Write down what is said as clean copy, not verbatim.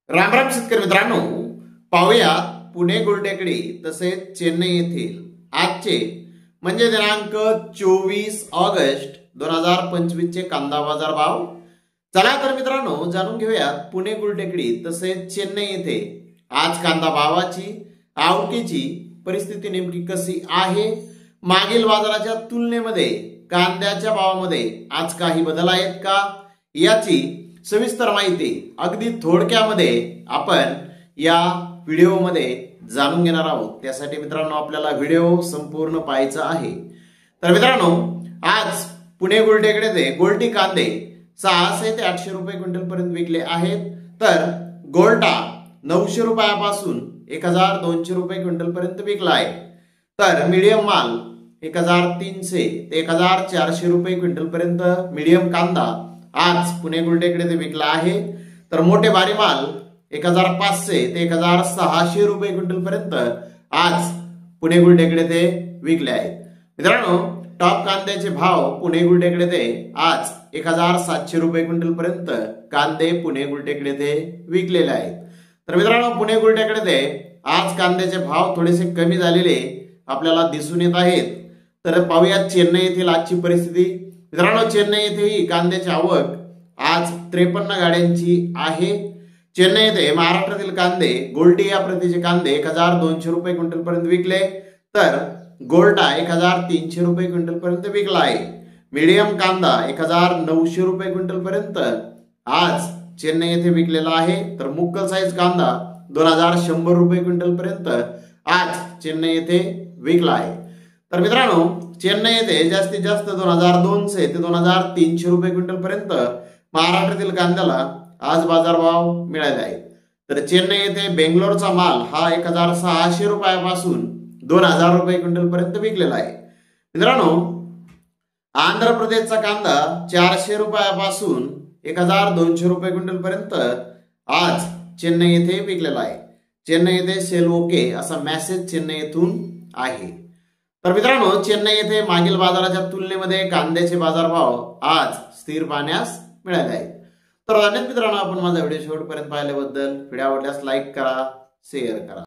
राम राम शेतकरी मित्रांनो, पाहूयात पुणे गुलटेकडी तसेच चेन्नई येथील आजचे म्हणजे दिनांक 24 ऑगस्ट 2025 चे कांदा बाजार भाव। चला तर मित्रांनो जाणून घेऊयात पुणे गुलटेकडी तसेच चेन्नई येथे आज कांदा भावाची आवकीची परिस्थिती नेमकी कशी आहे। मागील बाजाराच्या तुलनेमध्ये कांद्याच्या भावामध्ये आज काही बदल आहेत का याची सविस्तर माहिती अगदी थोडक्यामध्ये आपण या व्हिडिओमध्ये जाणून घेणार आहोत। त्यासाठी मित्रांनो आपल्याला व्हिडिओ संपूर्ण पाहायचा आहे। तर मित्रांनो आज पुणे गुलटेकडे गोल्टी कांदे 600 ते 800 रुपये क्विंटल पर्यंत विकले आहेत। तर गोल्टा 900 रुपयापासून 1200 रुपये क्विंटल पर्यंत विकला आहे। तर मीडियम माल 1300 ते 1400 रुपये क्विंटल पर्यंत मीडियम कांदा आज पुणे गुलटेकडे ते विकला आहे। तर मोठे भारी माल 1500 ते 1600 रुपये क्विंटल पर्यंत आज पुणे गुलटेकडे ते विकले आहेत। मित्रांनो टॉप कांद्याचे भाव पुणे गुलटेकडे ते आज 1700 रुपये क्विंटल पर्यंत कांदे पुणे गुलटेकडे ते विकलेले आहेत। तर मित्रांनो पुणे गुलटेकडे ते आज कांद्याचे भाव थोडेसे कमी झालेले आपल्याला दिसून येत आहेत। तर पाहूयात चेन्नई येथील आजची परिस्थिती। मित्रांनो चेन्नई येथेही कांद्याची आवक आज 53 गाड्यांची आहे। चेन्नई येथे महाराष्ट्रातील कांदे गोल्टी या प्रतीचे कांदे 1200 रुपये क्विंटल पर्यंत विकले। तर गोल्टा 1300 रुपये क्विंटल पर्यंत विकला आहे। मीडियम कांदा 1900 रुपये क्विंटल पर्यंत आज चेन्नई येथे विकलेला आहे। तर मुक्कल साईज कांदा 2100 रुपये क्विंटल पर्यंत आज चेन्नई येथे विकला आहे। तर मित्रांनो चेन्नई येथे जास्तीत जास्त 2200 ते 2300 रुपये क्विंटल पर्यंत महाराष्ट्रातील कांद्याला आज बाजारभाव मिळाले आहेत। तर चेन्नई येथे बेंगलोरचा माल हा 1600 रुपयापासून 2000 रुपये क्विंटल पर्यंत विकलेला आहे। मित्रांनो आंध्र प्रदेशचा कांदा 400 रुपयापासून 1200 रुपये क्विंटल पर्यंत आज चेन्नई येथे विकलेला आहे। चेन्नई येथे सेल ओके असा मेसेज चेन्नई येथून आहे। तर मित्रांनो चेन्नई येथे मागील बाजाराच्या तुलनेमध्ये कांद्याचे बाजारभाव आज स्थिर पाहण्यास मिळाले आहेत। तर धन्यवाद मित्रांनो, आपण माझा व्हिडिओ शेवटपर्यंत पाहिल्याबद्दल। व्हिडिओ आवडल्यास लाईक करा, शेअर करा।